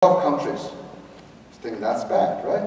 12 countries. I think that's bad, right?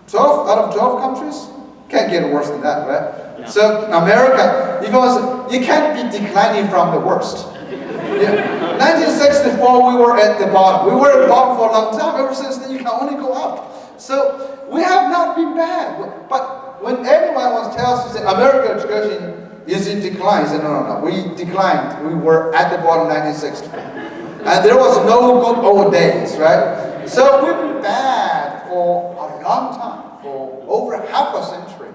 12 out of 12 countries? Can't get worse than that, right? Yeah. So America, you can't be declining from the worst. Yeah. 1964, we were at the bottom. We were at the bottom for a long time. Ever since then, you can only go up. So we have not been bad. But when anyone wants to tell us, say, American education is in decline, I say, no. We declined. We were at the bottom in 1964. And there was no good old days, right? So we've been bad for a long time, for over half a century.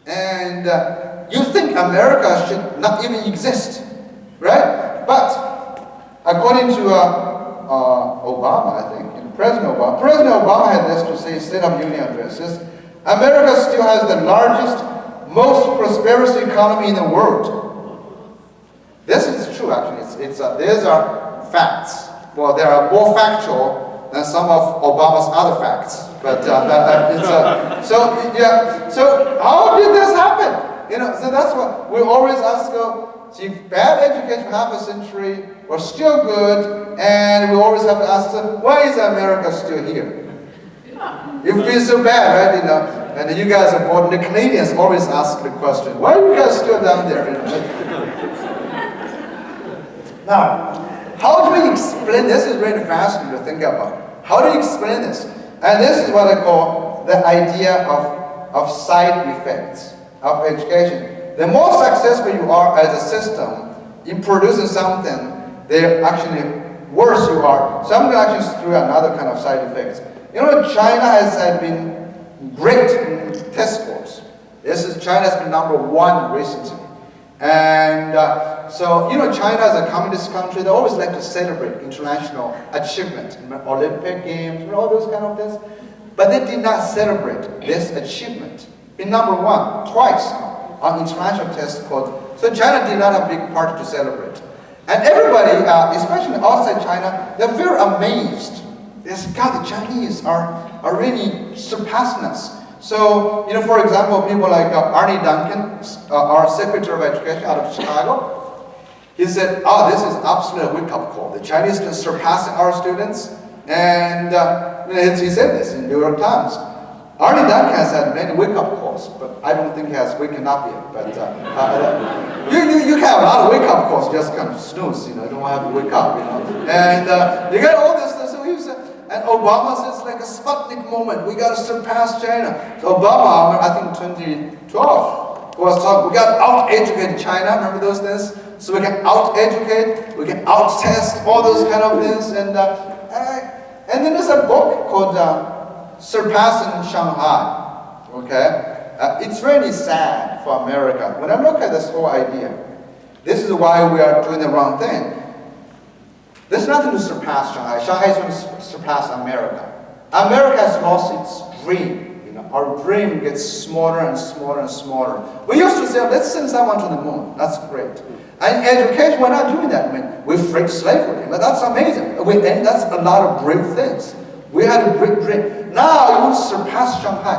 And you think America should not even exist, right? But according to Obama, I think, President Obama had this to say, State of Union addresses, America still has the largest, most prosperous economy in the world. This is true, actually. These are facts. Well, they are more factual than some of Obama's other facts. But so how did this happen? So that's what we always ask. See, bad education for half a century, we're still good, and we always have to ask, why is America still here? You feel so bad, right? And you guys are born. The Canadians always ask the question, why are you guys still down there? Now, how do we explain this? Is really fascinating to think about. How do you explain this? And this is what I call the idea of side effects of education. The more successful you are as a system in producing something, the actually worse you are. So I'm going to actually through another kind of side effects. China has been great in test scores. China has been #1 recently. And so, China is a communist country. They always like to celebrate international achievement, Olympic Games, all those kind of things. But they did not celebrate this achievement. Been #1 twice on international test scores. So China did not have a big party to celebrate. And everybody, especially outside China, they're very amazed. They say, God, the Chinese are really surpassing us. So, for example, people like Arnie Duncan, our Secretary of Education out of Chicago, he said, this is absolutely a wake-up call. The Chinese are surpassing our students. And he said this in New York Times. Arnie Duncan has had many wake-up calls, but I don't think he has waken up yet. But you have a lot of wake-up calls, just kind of snooze, you don't have to wake up, And you get all this stuff. So he said, and Obama says it's like a Sputnik moment. We got to surpass China. So Obama, I think 2012, was talking, we got to out-educate China. Remember those things? So we can out-educate, we can out-test, all those kind of things. And then there's a book called Surpassing Shanghai. Okay? It's really sad for America. When I look at this whole idea, this is why we are doing the wrong thing. There's nothing to surpass Shanghai. Shanghai is going to surpass America. America has lost its dream. Our dream gets smaller and smaller and smaller. We used to say, let's send someone to the moon. That's great. And education, we're not doing that. We freed slavery. But that's amazing. And that's a lot of brave things. We had a great dream. Now you want to surpass Shanghai.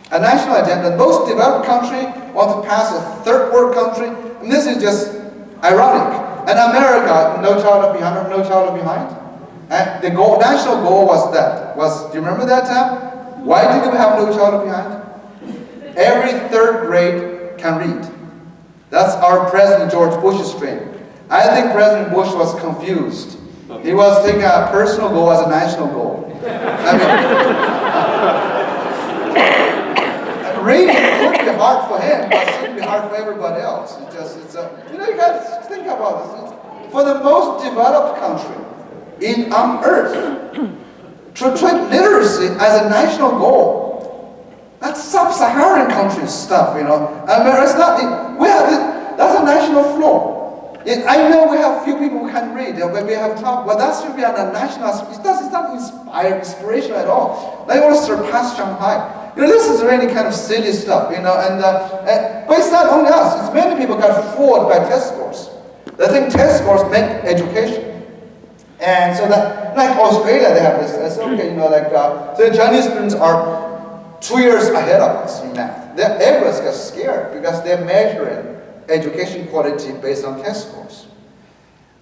A national agenda. The most developed country wants to pass a third world country. And this is just ironic. And America, no child left behind, no child left behind. And the national goal do you remember that time? Why did we have no child left behind? Every third grade can read. That's our President George Bush's dream. I think President Bush was confused. He was taking a personal goal as a national goal. Reading could be hard for him, but it shouldn't be hard for everybody else. You got to think about this. For the most developed country on earth, to treat literacy as a national goal, that's sub-Saharan country stuff, It's not. That's a national flaw. I know we have few people who can read, but we have trouble. But that should be on a national. It's not inspirational at all. They want to surpass Shanghai. This is really kind of silly stuff, but it's not only us. It's many people got fooled by test scores. They think test scores make education. And so that, like Australia, they have this, okay, so the Chinese students are 2 years ahead of us in math. Everyone gets scared because they're measuring education quality based on test scores.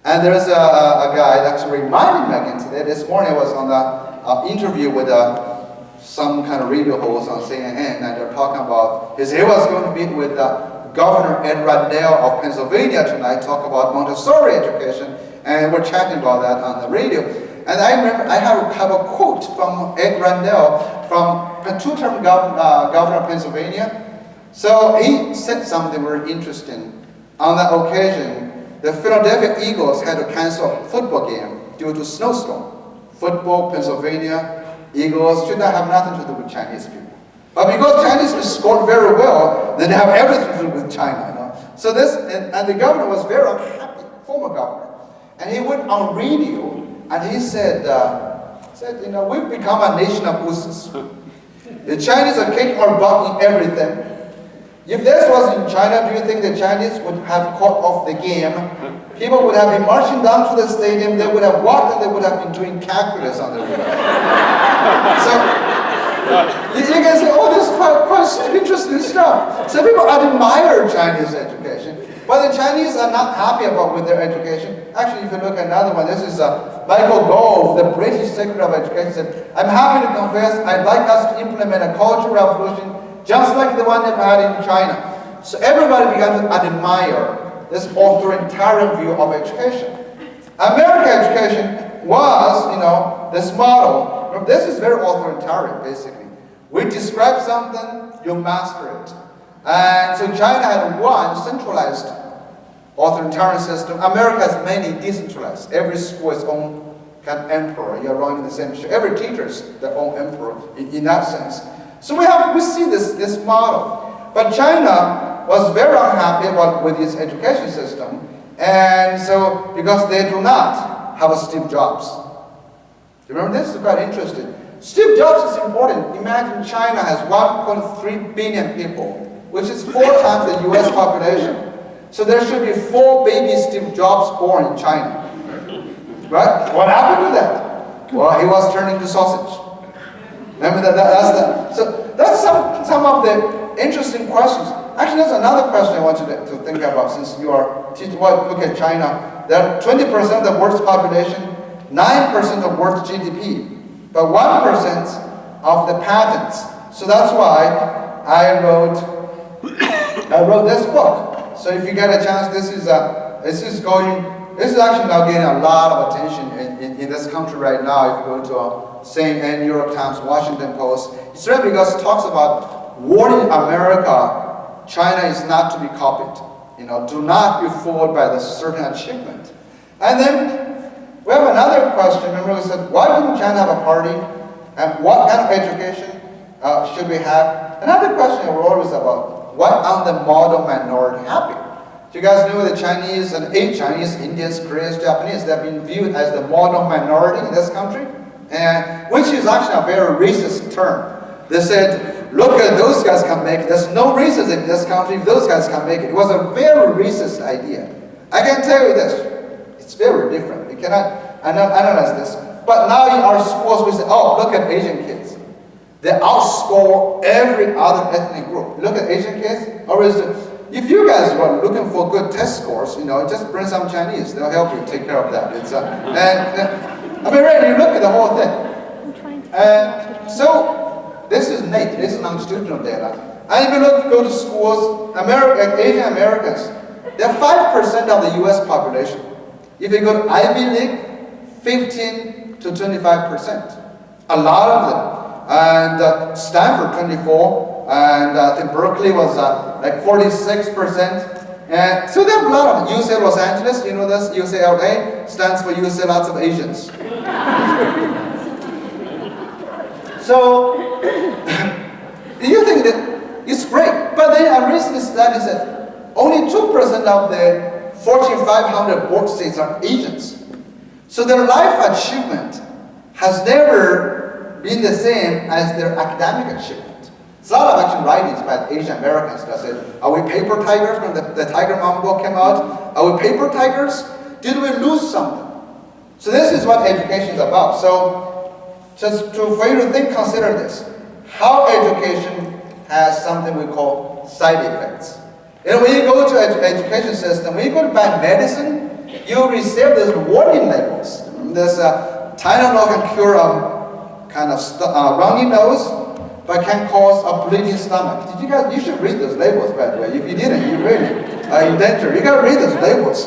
And there's a guy that actually reminded me again today. This morning I was on an interview with some kind of radio host on CNN, and they're talking about, he was going to meet with Governor Ed Rendell of Pennsylvania tonight, talk about Montessori education, and we're chatting about that on the radio. And I remember I have a quote from Ed Rendell, from the two-term governor of Pennsylvania. So he said something very interesting. On that occasion, the Philadelphia Eagles had to cancel a football game due to snowstorm. Football, Pennsylvania, Eagles should not have nothing to do with Chinese people. But because Chinese scored very well, then they have everything to do with China. You know? So this, and the governor was very unhappy, former governor. And he went on radio and he said, you know, we've become a nation of wussies. The Chinese are kicking our butt in everything. If this was in China, do you think the Chinese would have caught off the game? People would have been marching down to the stadium, they would have walked, and they would have been doing calculus on the river. So, you can say, oh, this is quite interesting stuff. So people admire Chinese education, but the Chinese are not happy with their education. Actually, if you look at another one, this is Michael Gove, the British Secretary of Education, said, I'm happy to confess, I'd like us to implement a cultural revolution just like the one they've had in China. So everybody began to admire this authoritarian view of education. American education was, you know, this model. This is very authoritarian, basically. We describe something, you master it. And so China had one centralized authoritarian system. America has many decentralized. Every school is its own kind of emperor. You're running the same show. Every teacher is their own emperor in that sense. So we see this model. But China was very unhappy with its education system. And so, because they do not have a Steve Jobs. Do you remember this? It's quite interesting. Steve Jobs is important. Imagine China has 1.3 billion people, which is 4 times the US population. So there should be 4 baby Steve Jobs born in China. Right? What happened to that? Well, he was turned into sausage. Remember that's so that's some of the interesting questions. Actually, there's another question I want you to think about, since you are teaching. Well, look at China. There are 20% of the world's population, 9% of world's GDP, but 1% of the patents. So that's why I wrote this book. So if you get a chance, this is actually now getting a lot of attention in this country right now. If you go to CNN, New York Times, Washington Post, it's really because it talks about warning America, China is not to be copied. You know, do not be fooled by this certain achievement. And then we have another question. Remember, we said, why didn't China have a party? And what kind of education should we have? Another question we're always about, what are the model minority happy? Do you guys know the Chinese and Chinese, Indians, Koreans, Japanese, they've been viewed as the model minority in this country? And which is actually a very racist term. They said, look at those guys can make it. There's no racism in this country if those guys can make it. It was a very racist idea. I can tell you this, it's very different. We cannot analyze this. But now in our schools, we say, oh, look at Asian kids. They outscore every other ethnic group. Look at Asian kids. Or is it, if you guys were looking for good test scores, you know, just bring some Chinese. They'll help you take care of that. It's I mean, really, you look at the whole thing. So this is Nate. This is longitudinal data. And if you go to schools, Asian Americans, they're 5% of the U.S. population. If you go to Ivy League, 15 to 25%. A lot of them. And Stanford, 24, and I think Berkeley was like 46%. And so there are a lot of UC Los Angeles, you know this, UCLA stands for UC lots of Asians. So, you think that it's great, but then a recent study said only 2% of the Fortune 500 board seats are Asians. So their life achievement has never been the same as their academic achievement. There's a lot of actual writings by Asian Americans that said, are we paper tigers when the Tiger Mom book came out? Are we paper tigers? Did we lose something? So this is what education is about. So for you to consider this. How education has something we call side effects. And when you go to education system, when you go to buy medicine, you receive these warning labels. There's a Tylenol can cure a kind of runny nose, but can cause a bleeding stomach. Did you guys? You should read those labels, by the way. If you didn't, you really in danger. You gotta read those labels.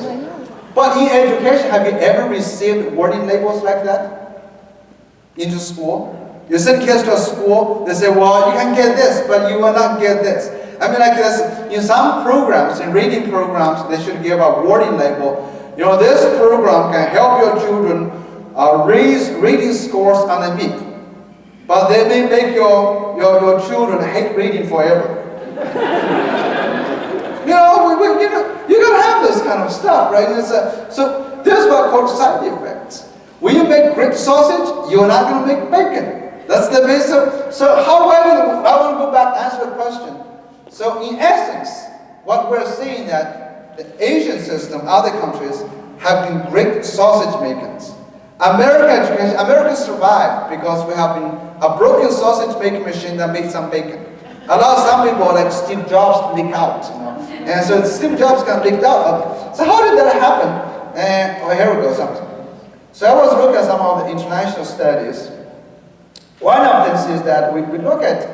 But in education, have you ever received warning labels like that into school? You send kids to a school, they say, well, you can get this, but you will not get this. I mean, like this, in some programs, in reading programs, they should give a warning label. You know, this program can help your children raise reading scores on the meet. But they may make your children hate reading forever. You know, you gotta have this kind of stuff, right? So this is what called side effects. When you make great sausage, you're not gonna make bacon. That's the basic. So how I want to go back and answer the question. So in essence, what we're seeing that the Asian system, other countries, have been great sausage makers. America survived because we have been a broken sausage making machine that makes some bacon. Some people like Steve Jobs leak out, you know. And so Steve Jobs got leaked out. So how did that happen? Here we go. So I was looking at some of the international studies. One of them is that we look at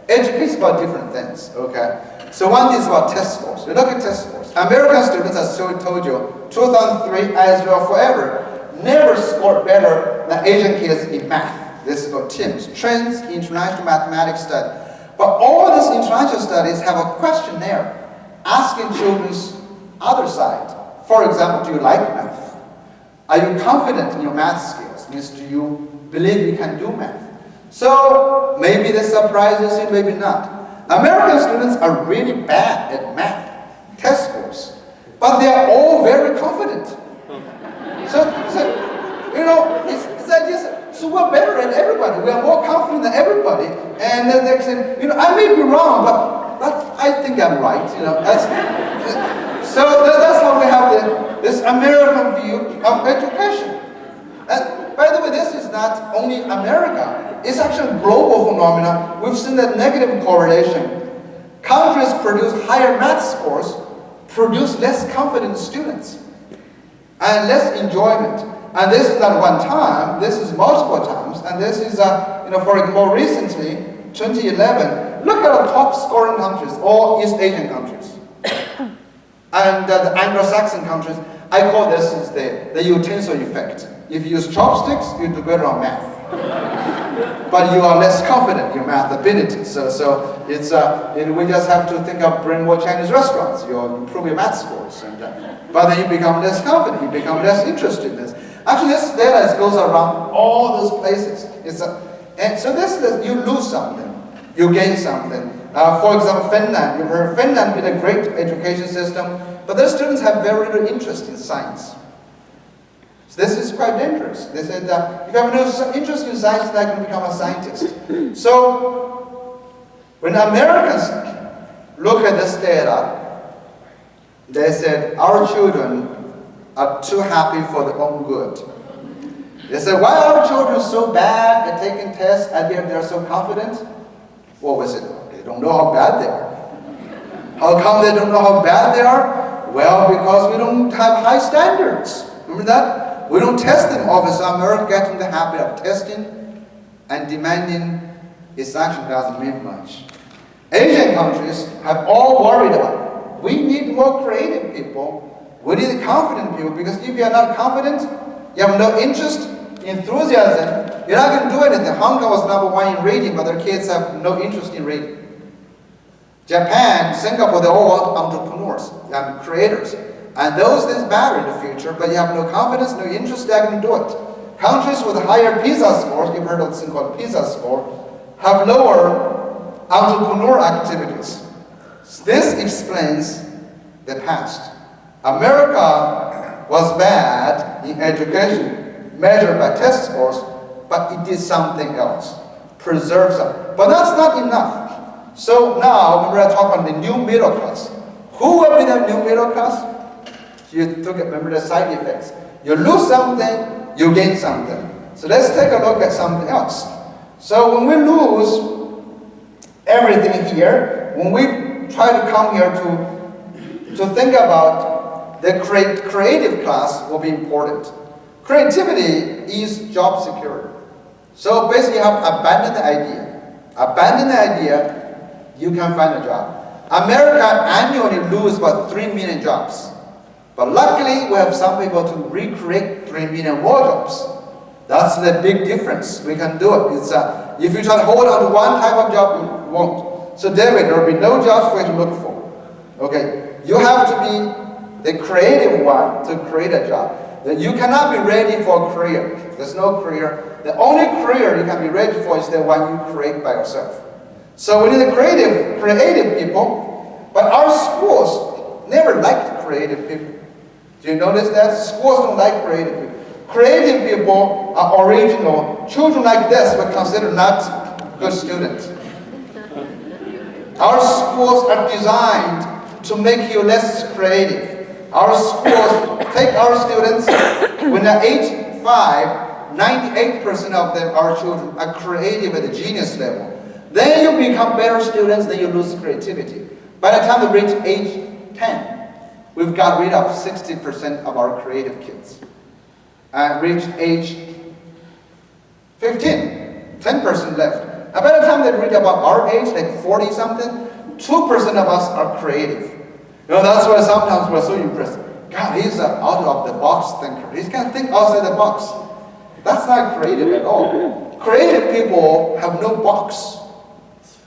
education about different things, okay? So one is about test scores. We look at test scores. American students, as I told you, 2003 as well forever, never scored better than Asian kids in math. This is called TIMSS, Trends International Mathematics Study. But all these international studies have a questionnaire asking children's other side. For example, do you like math? Are you confident in your math skills? Means do you believe you can do math? So maybe this surprises you, maybe not. American students are really bad at math, test scores, but they are all very confident. So you know, it's like this. So we're better than everybody. We are more confident than everybody. And then they say, you know, I may be wrong, but I think I'm right. You know, so that's how we have this American view of education. And by the way, this is not only America. It's actually a global phenomenon. We've seen that negative correlation. Countries produce higher math scores, produce less confident students, and less enjoyment. And this is not one time, this is multiple times. And this is, for more recently, 2011, look at the top scoring countries, all East Asian countries. And the Anglo-Saxon countries, I call this is the utensil effect. If you use chopsticks, you do better on math. But you are less confident in your math ability. So it's we just have to think of bring more Chinese restaurants. You'll improve your math scores, but then you become less confident. You become less interested in this. Actually, this data goes around all those places. And so you lose something, you gain something. For example, Finland. You've heard Finland with a great education system, but their students have very little interest in science. So this is quite dangerous. They said if you have no interest in science, you're not going to become a scientist. So when Americans look at this data, they said our children are too happy for their own good. They said, why are our children so bad at taking tests and yet they're so confident? Well, we said, they don't know how bad they are. How come they don't know how bad they are? Well, because we don't have high standards. Remember that? We don't test them often, so America gets in the habit of testing and demanding its action doesn't mean much. Asian countries have all worried about it. We need more creative people. We need confident people, because if you are not confident, you have no interest, enthusiasm, you're not going to do anything. Hong Kong was #1 in reading, but their kids have no interest in reading. Japan, Singapore, they all want entrepreneurs and creators. And those things matter in the future, but you have no confidence, no interest, they're going to do it. Countries with higher PISA scores, you've heard of this thing called PISA score, have lower entrepreneur activities. This explains the past. America was bad in education, measured by test scores, but it did something else, preserve them. But that's not enough. So now, when we're talking about the new middle class, who will be the new middle class? Remember the side effects. You lose something, you gain something. So let's take a look at something else. So when we lose everything here, when we try to come here to think about the creative class will be important. Creativity is job security. So basically you have abandoned the idea. Abandon the idea, you can find a job. America annually loses about 3 million jobs. But luckily, we have some people to recreate 3 million more jobs. That's the big difference. We can do it. It's, if you try to hold on to one type of job, you won't. So David, there will be no jobs for you to look for. Okay, you have to be the creative one to create a job. You cannot be ready for a career. There's no career. The only career you can be ready for is the one you create by yourself. So we need the creative people, but our schools never liked creative people. Do you notice that? Schools don't like creative people. Creative people are original. Children like this were considered not good students. Our schools are designed to make you less creative. Our schools take our students, when they're age 5, 98% of them, our children, are creative at the genius level. Then you become better students, then you lose creativity. By the time they reach age 10, we've got rid of 60% of our creative kids. And reach age 15, 10% left. And by the time they reach about our age, like 40 something, 2% of us are creative. You know, that's why sometimes we're so impressed. God, he's an out-of-the-box thinker. He can think outside the box. That's not creative at all. Creative people have no box.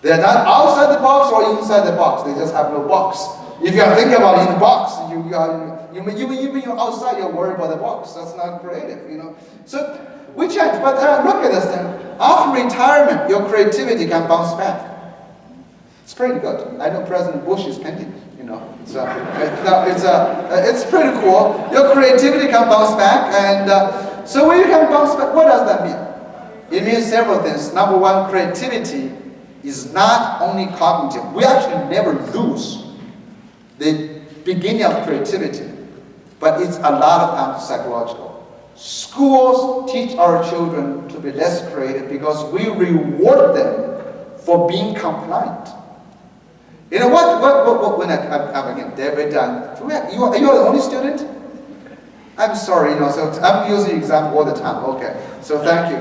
They're not outside the box or inside the box. They just have no box. If you think about it in the box, even you're outside, you're worried about the box. That's not creative, you know. So we change. But look at this thing. After retirement, your creativity can bounce back. It's pretty good. I know President Bush is painting. You know, it's pretty cool. Your creativity can bounce back, and so when you can bounce back, what does that mean? It means several things. Number one, creativity is not only cognitive. We actually never lose the beginning of creativity, but it's a lot of times psychological. Schools teach our children to be less creative because we reward them for being compliant. You know what when I'm again, David, you are the only student? I'm sorry, you know, so I'm using example all the time. Okay, so thank you.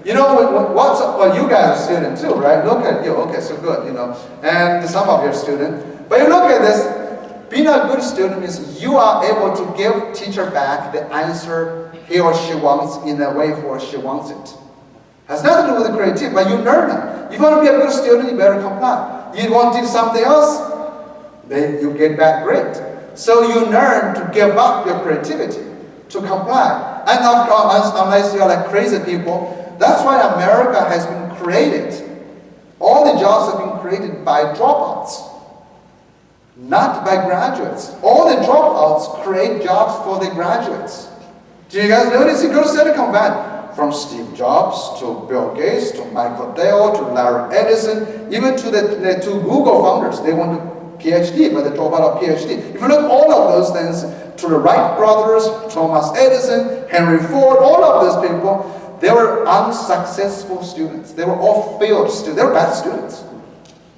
You know, well, you guys are students too, right? Look at you, okay, so good, you know, and some of you are students. But you look at this, being a good student means you are able to give teacher back the answer he or she wants in the way he or she wants it. Has nothing to do with the creativity, but you learn that. If you want to be a good student, you better comply. You want to do something else, then you get back great. So you learn to give up your creativity, to comply. And of course, unless you're like crazy people, that's why America has been created. All the jobs have been created by dropouts, not by graduates. All the dropouts create jobs for the graduates. Do you guys notice? You go to Silicon Valley. From Steve Jobs to Bill Gates to Michael Dell to Larry Ellison, even to the two Google founders, they want a PhD, but they drop out of PhD. If you look all of those things, to the Wright brothers, Thomas Edison, Henry Ford, all of those people, they were unsuccessful students. They were all failed students. They were bad students.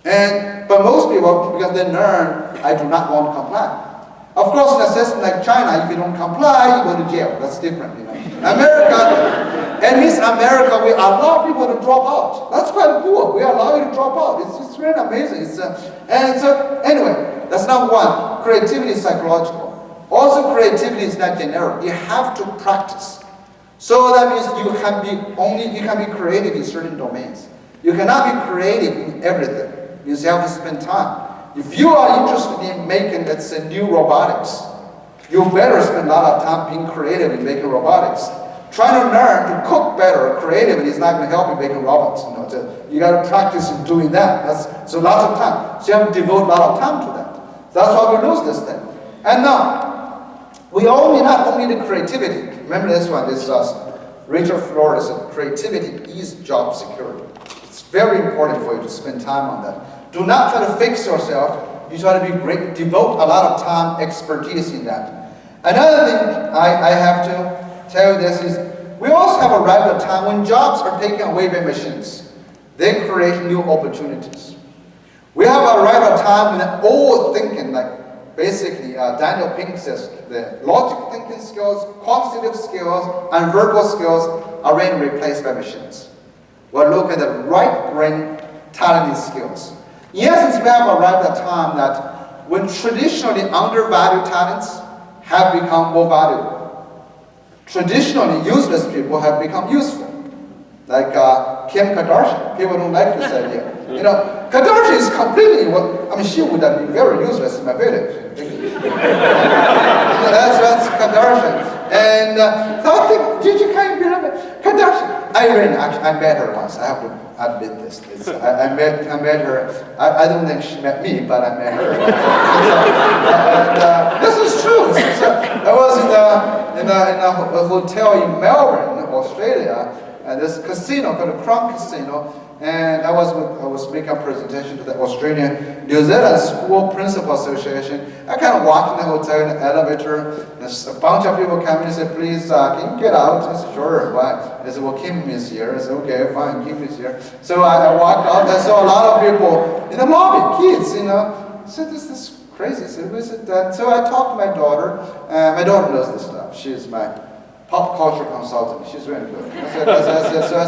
But most people, because they learn, I do not want to comply. Of course, in a system like China, if you don't comply, you go to jail. That's different, you know. America, at least America, we allow people to drop out. That's quite cool. We allow you to drop out. It's really amazing. Anyway, that's number one. Creativity is psychological. Also, creativity is not generic. You have to practice. So that means you can be creative in certain domains. You cannot be creative in everything. You just have to spend time. If you are interested in making, let's say, new robotics, you better spend a lot of time being creative in making robotics. Trying to learn to cook better, creativity is not going to help you making robots. You got to practice in doing that. So lots of time. So you have to devote a lot of time to that. That's why we lose this thing. And now, we all need not only the creativity. Remember this one, this Richard Flores said, creativity is job security. It's very important for you to spend time on that. Do not try to fix yourself. You try to be great. Devote a lot of time, expertise in that. Another thing I have to tell you this is, we also have arrived at a time when jobs are taken away by machines. They create new opportunities. We have arrived at a time when old thinking, like basically, Daniel Pink says the logical thinking skills, quantitative skills, and verbal skills are being replaced by machines. We'll look at the right brain talented skills. In essence, we have arrived at a time that when traditionally undervalued talents have become more valuable. Traditionally useless people have become useful. Like Kim Kardashian. People don't like this idea. You know, Kardashian is completely, she would have been very useless in my village. That's Kardashian. And so I think, can you believe it? Kardashian. I met her once. I have to admit this. I met her. I don't think she met me, but I met her. This is true. So I was in a hotel in Melbourne, Australia, and this casino called the Crown Casino, and I was making a presentation to the Australian New Zealand School Principal Association. I kind of walked in the hotel in the elevator. There's a bunch of people come in and said, "Please, can you get out?" I said, "Sure." Why? They said, "Well, Kim is here." I said, "Okay, fine, Kim is here." So I walked out. I saw a lot of people in the lobby, kids, you know. I said, "This is crazy." So I talked to my daughter. My daughter knows this stuff. She's my pop culture consultant. She's really good. I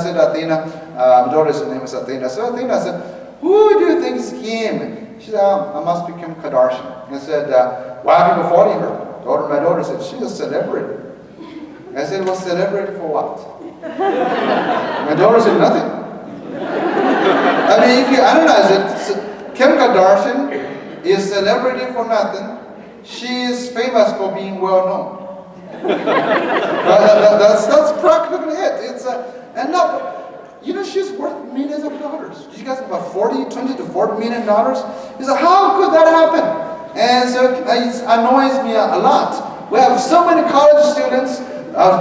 said, Athena, my daughter's name is Athena. So Athena, I said, "Who do you think is Kim?" She said, "I must be Kim Kardashian." I said, "Why are people following her?" My daughter said, "She's a celebrity." I said, "Well, celebrity for what?" My daughter said, "Nothing." I mean, if you analyze it, Kim Kardashian is celebrity for nothing. She is famous for being well known. That's practically it. And now, you know, she's worth millions of dollars. She got about $20 to $40 million. He said, how could that happen? And so it annoys me a lot. We have so many college students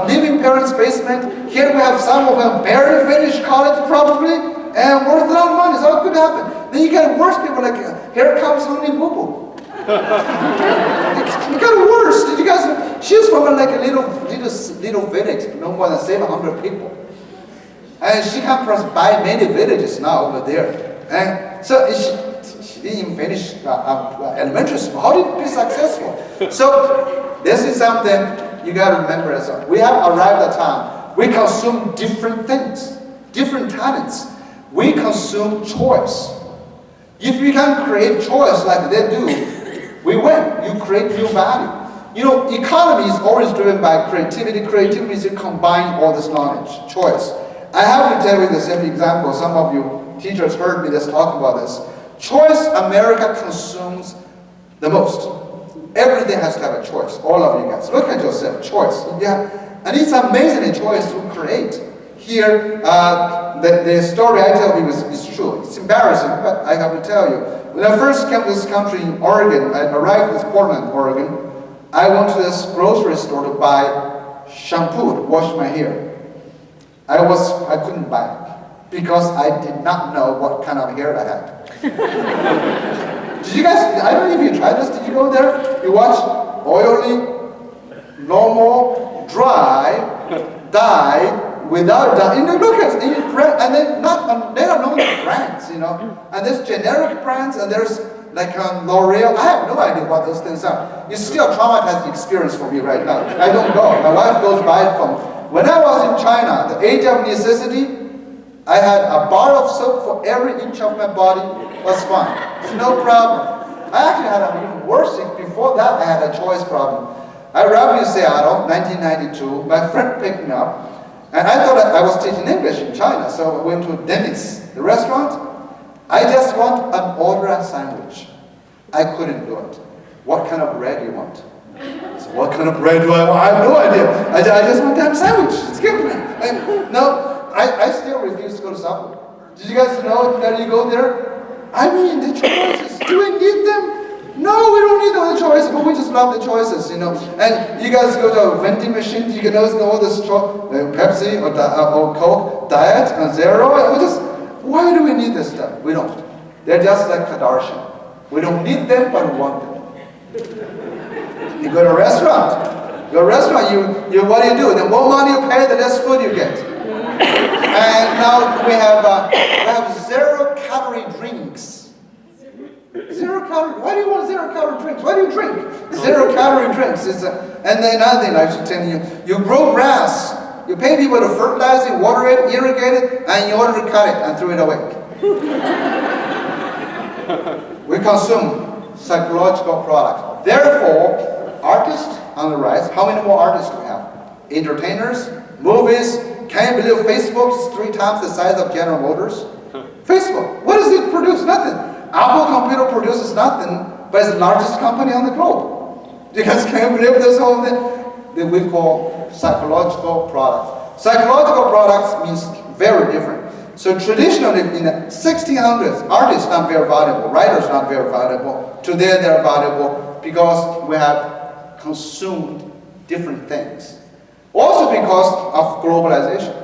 living parents' basement. Here we have some of them barely finished college probably, and worth a lot of money. So how could it happen? Then you get worse people like, here comes Honey Boo Boo. It got worse. Did you guys know? She's from like a little village, no more than 700 people. And she comes from by many villages now over there. And so she didn't even finish elementary school. How did it be successful? So this is something you got to remember as well. We have arrived at a time. We consume different things, different talents. We consume choice. If we can create choice like they do, we win. You create new value. You know, economy is always driven by creativity. Creativity is to combine all this knowledge, choice. I have to tell you the simple example. Some of you teachers heard me just talk about this. Choice America consumes the most. Everything has to have a choice. All of you guys. Look at yourself. Choice. Yeah. And it's amazing a choice to create. Here, the story I tell you is true. It's embarrassing, but I have to tell you. When I first came to this country in Oregon, I arrived in Portland, Oregon. I went to this grocery store to buy shampoo to wash my hair. I couldn't buy it because I did not know what kind of hair I had. Did you guys, I don't know if you tried this, did you go there? You watch oily, normal, dry, dye, without dye. And look at it, and they don't know the brands, you know. And there's generic brands, and there's like L'Oreal. I have no idea what those things are. It's still a traumatizing experience for me right now. I don't go. My wife goes by it from. When I was in China, the age of necessity, I had a bar of soap for every inch of my body. Was fine. It's no problem. I actually had an even worse thing. Before that, I had a choice problem. I arrived in Seattle, 1992. My friend picked me up. And I thought I was teaching English in China, so I went to Denny's, the restaurant. I just want an order a sandwich. I couldn't do it. What kind of bread do you want? So what kind of bread do I want? I have no idea. I just want that sandwich. Just give me. I still refuse to go to Subway. Did you guys know that you go there? I mean, the choices. Do we need them? No, we don't need all the choices, but we just love the choices, you know. And you guys go to a vending machine, you can always know all this Pepsi or Coke, Diet, and Zero. And why do we need this stuff? We don't. They're just like Kardashian. We don't need them, but we want them. You go to a restaurant. What do you do? The more money you pay, the less food you get. And now we have 0-calorie drinks. Zero calorie. Why do you want zero calorie drinks? Why do you drink zero calorie drinks? And then another thing I should tell you, you grow grass. You pay people to fertilize it, water it, irrigate it, and you order to cut it and throw it away. We consume psychological products. Therefore, artists on the rise. How many more artists do we have? Entertainers, movies. Can you believe Facebook is 3 times the size of General Motors? Facebook, what does it produce? Nothing. Apple Computer produces nothing, but it's the largest company on the globe. Because can you believe this whole thing? That we call psychological products. Psychological products means very different. So traditionally in the 1600s, artists not very valuable, writers not very valuable. Today they're valuable because we have consumed different things. Also because of globalization.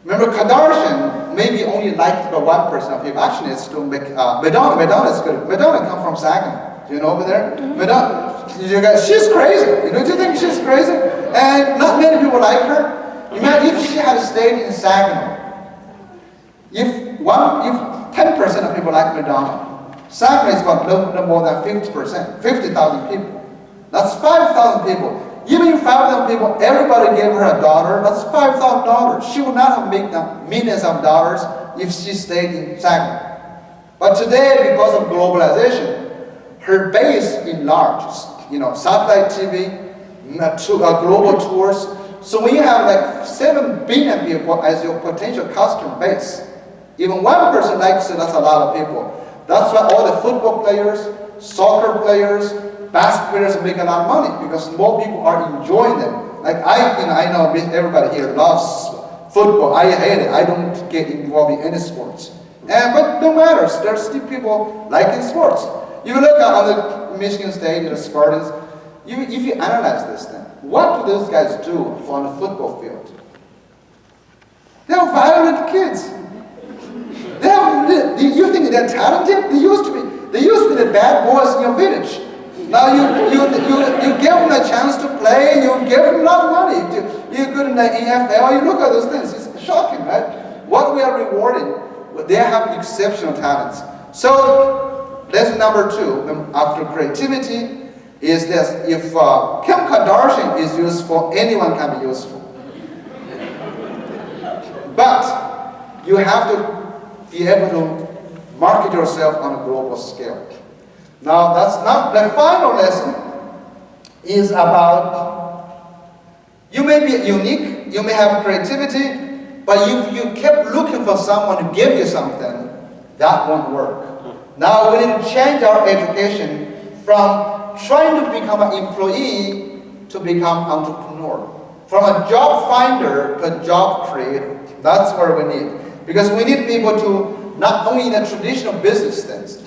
Remember, Kardashian may be only liked by 1% of people. Actually, it's still Madonna. Madonna is good. Madonna comes from Saginaw. Do you know over there? Madonna, she's crazy. Don't you think she's crazy? And not many people like her. Imagine if she had stayed in Saginaw. If 10% of people like Madonna, Saginaw is about no more than 50%, 50,000 people. That's 5,000 people. Even if 5,000 people, everybody gave her $1, that's $5,000. She would not have made millions of dollars if she stayed in Saginaw. But today, because of globalization, her base enlarges. Satellite TV, global tours. So when you have like 7 billion people as your potential customer base, even 1% likes it, that's a lot of people. That's why all the football players, soccer players, basketball players make a lot of money because more people are enjoying them. Like I know everybody here loves football. I hate it. I don't get involved in any sports. But no matter. There's still people liking sports. You look at on the Michigan State, the Spartans. If you analyze this thing, what do those guys do on the football field? They're violent kids. You think they're talented? They used to be the bad boys in your village. Now you give them a chance to play, you give them a lot of money. You're good in the NFL, you look at those things, it's shocking, right? What we are rewarding, they have exceptional talents. So, lesson number 2, after creativity, is this: if Kim Kardashian is useful, anyone can be useful. But you have to be able to market yourself on a global scale. Now, that's not the final lesson. Is about you may be unique, you may have creativity, but if you kept looking for someone to give you something, that won't work. Now we need to change our education from trying to become an employee to become entrepreneur. From a job finder to a job creator. That's where we need. Because we need people to, not only in the traditional business things,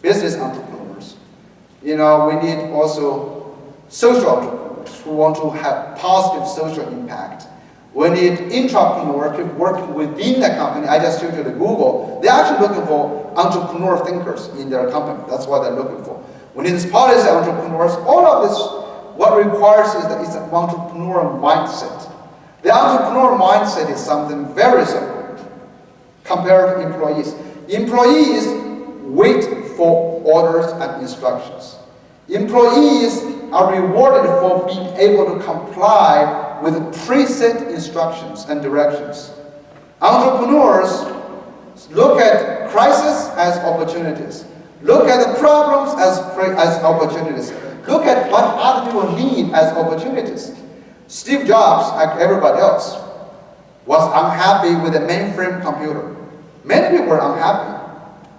business entrepreneurs. We need also social entrepreneurs who want to have positive social impact. We need intrapreneurs, people working within the company. I just showed you the Google. They're actually looking for entrepreneur thinkers in their company. That's what they're looking for. We need these policy entrepreneurs. All of this, what requires is that it's an entrepreneurial mindset. The entrepreneurial mindset is something very simple compared to employees. Employees wait for orders and instructions. Employees are rewarded for being able to comply with preset instructions and directions. Entrepreneurs look at crisis as opportunities. Look at the problems as opportunities. Look at what other people need as opportunities. Steve Jobs, like everybody else, was unhappy with the mainframe computer. Many people were unhappy.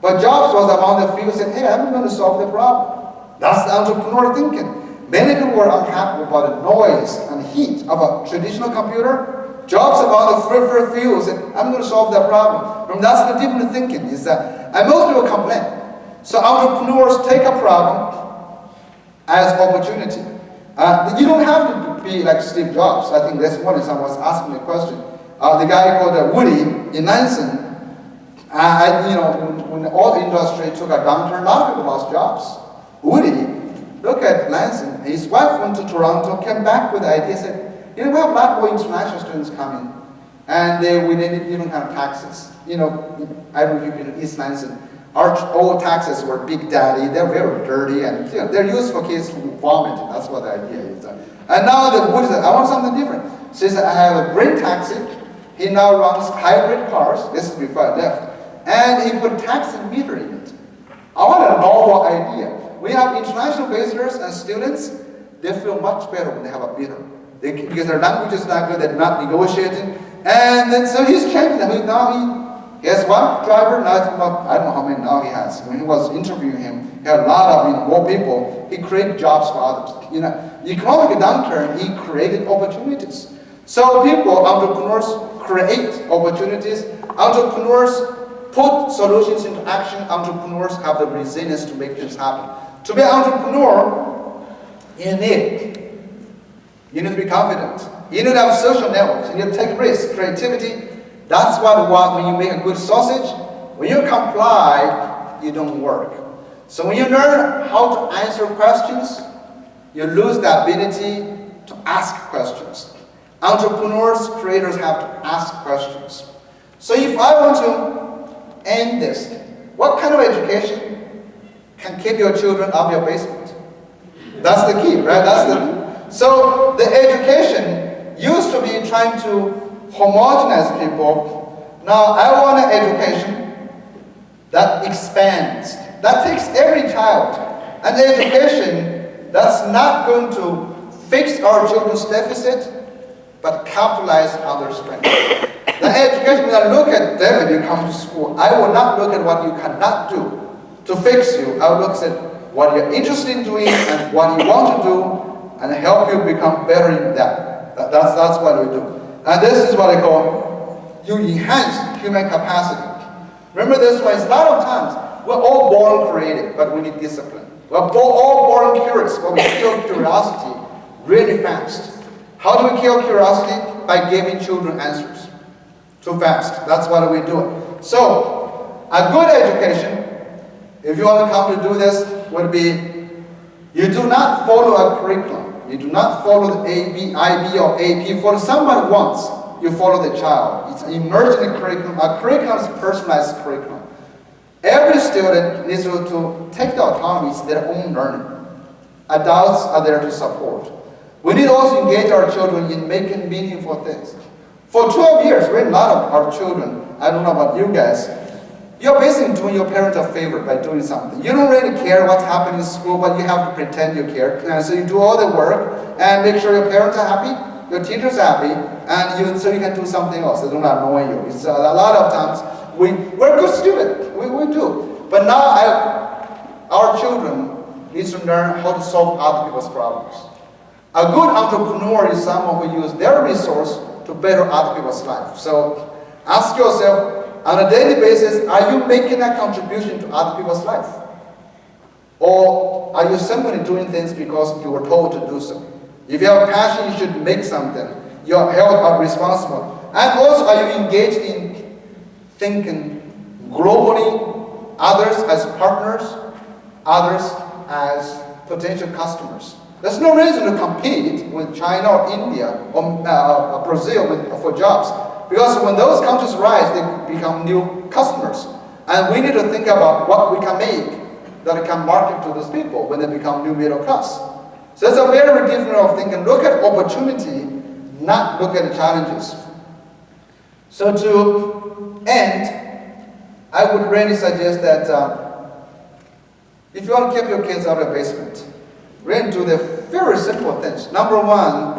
But Jobs was among the few who said, hey, I'm going to solve the problem. That's the entrepreneur thinking. Many people were unhappy about the noise and heat of a traditional computer. Jobs about the few who said, I'm going to solve that problem. And that's the different thinking. Is that, and most people complain. So entrepreneurs take a problem as opportunity. You don't have to be like Steve Jobs. I think this morning someone was asking me a question. The guy called Woody in Lansing, when the oil industry took a downturn, a lot of people lost jobs. Woody, look at Lansing. His wife went to Toronto, came back with the idea, said, we have a lot more international students coming, and we didn't even have taxes. I don't know if you've been in East Lansing. Our old taxis were Big Daddy. They're very dirty, and they're used for kids who vomit. That's what the idea is. And now the wood said, I want something different. So he said, I have a green taxi. He now runs hybrid cars. This is before I left. And he put taxi meter in it. I want a novel idea. We have international visitors and students. They feel much better when they have a meter. Because their language is not good, they're not negotiating. And then so he's changing them. Now he has one driver, now I don't know how many now he has. When he was interviewing him, he had a lot of more people. He created jobs for others. Economic downturn, he created opportunities. So people, entrepreneurs, create opportunities. Entrepreneurs put solutions into action. Entrepreneurs have the resilience to make things happen. To be an entrepreneur, you need to be confident. You need to have social networks. You need to take risks, creativity. That's what we want when you make a good sausage. When you comply, you don't work. So when you learn how to answer questions, you lose the ability to ask questions. Entrepreneurs, creators have to ask questions. So if I want to end this, what kind of education can keep your children out of your basement? That's the key, right? So the education used to be trying to homogenize people. Now I want an education that expands, that takes every child. An education that's not going to fix our children's deficit, but capitalize on their strength. The education, when I look at David, you come to school, I will not look at what you cannot do to fix you. I will look at what you're interested in doing and what you want to do, and help you become better in that. That's what we do. And this is what I call, you enhance human capacity. Remember this one, a lot of times, we're all born creative, but we need discipline. We're all born curious, but we kill curiosity really fast. How do we kill curiosity? By giving children answers. Too fast. That's what we do. So, a good education, if you want to come to do this, would be, you do not follow a curriculum. You do not follow the IB or AP. Follow someone once. You follow the child. It's immersed in the curriculum. A curriculum is personalized curriculum. Every student needs to take the autonomy. It's their own learning. Adults are there to support. We need to also engage our children in making meaningful things. For 12 years, we had a lot of our children, I don't know about you guys, you're basically doing your parents a favor by doing something. You don't really care what's happening in school, but you have to pretend you care. And so you do all the work and make sure your parents are happy, your teachers are happy, and so you can do something else. They don't annoy you. It's a lot of times, we're good students. We do. But now our children need to learn how to solve other people's problems. A good entrepreneur is someone who uses their resource to better other people's life. So ask yourself, on a daily basis, are you making a contribution to other people's life? Or are you simply doing things because you were told to do so? If you have a passion, you should make something. You're held responsible. And also, are you engaged in thinking globally, others as partners, others as potential customers? There's no reason to compete with China or India or Brazil for jobs. Because when those countries rise, they become new customers. And we need to think about what we can make that we can market to those people when they become new middle class. So it's a very different way of thinking. Look at opportunity, not look at the challenges. So to end, I would really suggest that if you want to keep your kids out of the basement, really do the very simple things. Number one,